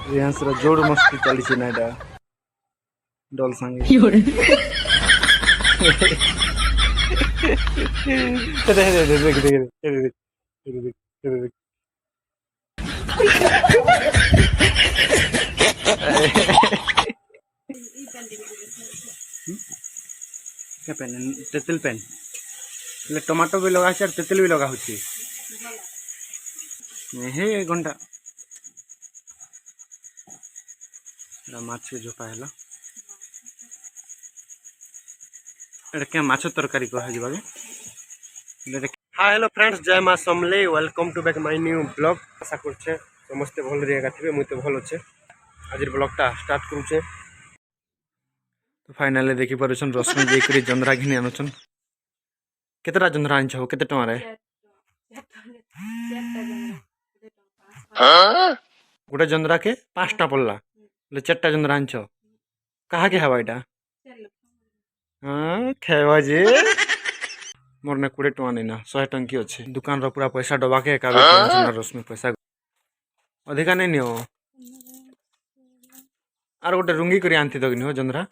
रियांस रा जोर मस्ती चली छी नाडा डॉल संगे क्या पेन तेतल पेन ले टमाटो भी लगा और तेतल भी लगा होची हे घंटा माछ के झोपा है क्या माछ तरकारी कह हाय हेलो फ्रेंड्स जय माँ Samalei welcome to back my new blog आशा करछे समस्ते भल रहिएगा थे मुझे भल अच्छे आज ब्लॉगटा स्टार्ट करुचे तो फाइनाली देखी पारुछन रश्मि जेकरी जंद्रा घिनी आनुछन केतरा जंद्रा आनछ हो केते टमा रे गोटे जंद्रा के 5टा पड़ला ले 4टा जंद्रा आनछ कहा के हवा एटा हां खेवा जे मोर ने 20 टका नहीं ना 100 टंकी अच्छे दुकान रो पूरा पैसा डबा के एकाबे टेंशन रश्मि पैसा अधिका नहीं नियो आर गोटे रुंगी करी आनती दगनी हो जंद्रा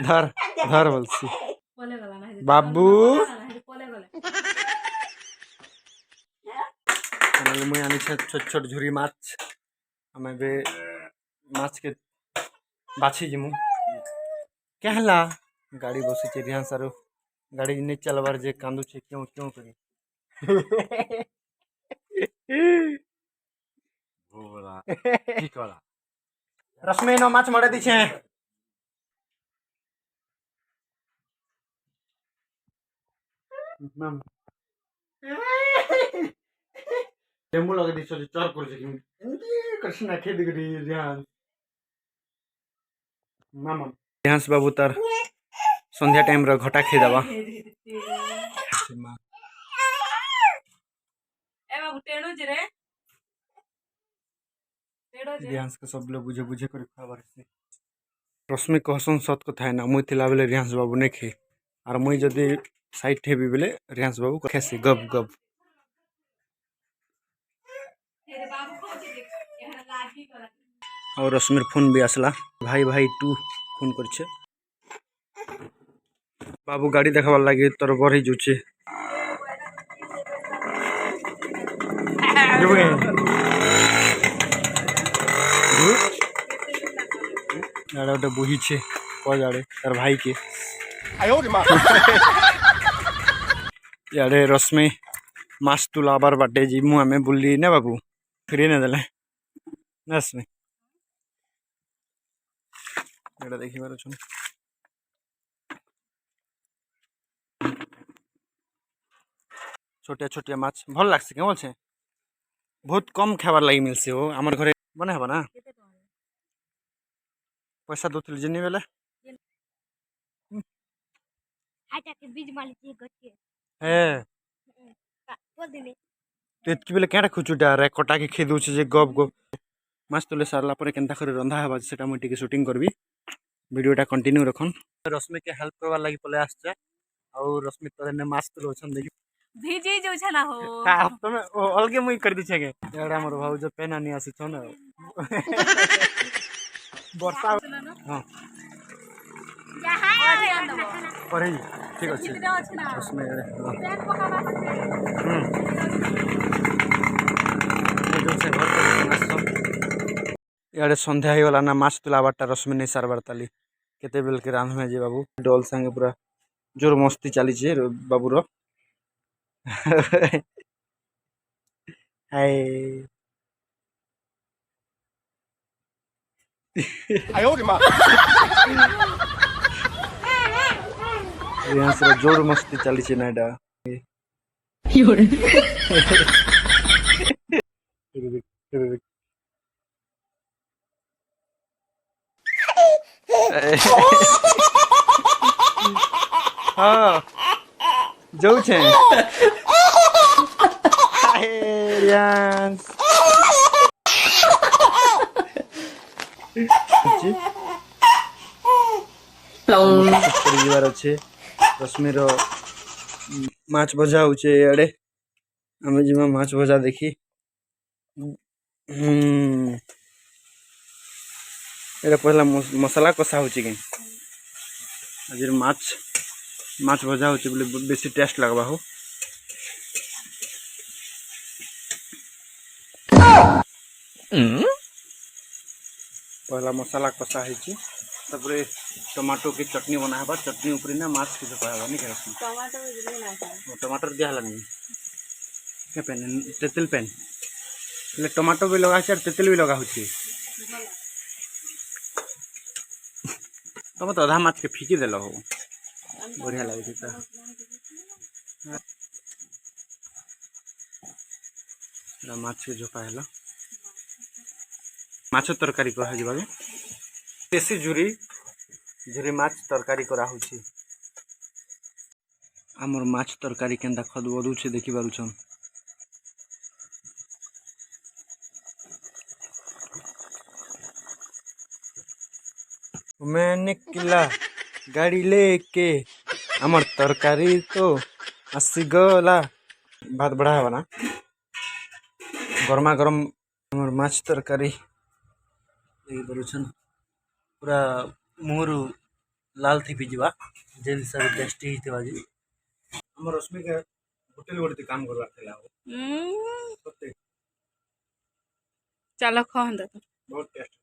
धर धर बोलसी बाबू मुई आनी छोट छोट झुरी माछ हमें बे माछ के बाछी जिमु क्या हला गाड़ी बसी छे रिहान सारो गाड़ी नहीं चलवार जे कांदू छे क्यों क्यों करी बोला ठीक होला रश्मि नो माछ मरे दी छे मैम डेमो लगे दी छे चर कर जे कृष्णा खेद गरी रिहान मामा रिहांस बाबू तार संध्या टाइम रो घटा खे दबा ए बाबू टेडो जे रे रिहांस के सब लोग बुझे बुझे कर खाबार से रश्मि कहसन सत कथा है ना मुई थिला बेले रिहांस बाबू ने खे और मुई जदी साइड हेबी बेले रिहांस बाबू खेसी गब गब और रश्मिर फोन भी आसला भाई भाई 2 फोन करछे बाबू गाड़ी देखाबार लगे तोर बरही जुचे गोटे बुही छे पजाड़े तार भाई के यारे रश्मि माछ तुलाबार बाटे जीमु आमे बुल्ली ने बाबू फ्री ने देले रश्मि एटा देखि बार छन छोटे छोटे माछ भल लागसे के बोलछे बहुत कम खाबार लागि मिलसे हो हमर घरे बने हबा ना पैसा दोथिल जनी बेले हाटा के बीज माली छी गछे हे बोल दिले तो एतकी बेले केटा खुचुटा रे कटा के खेदु छे जे गप गप माछ तले सारला परे केनता करे रंधा हबा सेटा मु टिके शूटिंग करबी वीडियोटा कंटिन्यू रखन रश्मि के हेल्प करबा लागि पले आछे और रश्मि तने ने माछ तलो छन देखि भीजी जो छना हो का तुमे अलगे मुई कर दी छे के एड़ा हमर भाऊ जो पेना नि आसी छन वर्षा हां परे ठीक अछि उसमें यारे संध्या हो गला ना माछ तुलाबारटा रश्मि नहीं सारबार ताली केते बेल के रांध में जे बाबू डॉल संगे पूरा जोर मस्ती चली छे बाबू रो हाय आयो रे मां रिहांस रो जोर मस्ती चली छे नाडा हाँ जाऊ छे अच्छे रश्मिर माछ भजा होचे आड़े आमे जीवा माछ भजा देखी एटा पहला मसाला कषा होची के आज माछ माछ भजा होची बोले बेसी टेस्ट लगबा हो पहला मसाला कषा होची तबरे टमाटो की चटनी बनाबा चटनी ऊपर ना माछ के पाबा नहीं करस टमाटर दिया हला नहीं के पेन तेतल पेन ले टमाटो भी लगा छ तेतल भी लगा होची तुम तो आधा माछ के फीकी देलो हो बढ़िया लागे छ ना माछ के झोपा हला माछ तरकारी कहा जिबा के देसी झुरी झुरी माछ तरकारी करा होची हमर माछ तरकारी केंदा खद बदू छे देखि बारू छन मैं निकला गाड़ी लेके हमर तरकारी तो आसी गला भात बढ़ावा ना गरमा गरम हमर माछ तरकारी देखि बारू छन पूरा मोरू लाल थी पिजवा जेन सब टेस्टी हितवा जी हमर रश्मि के होटल गोटे काम करवा थेला हो चलो खा बहुत टेस्ट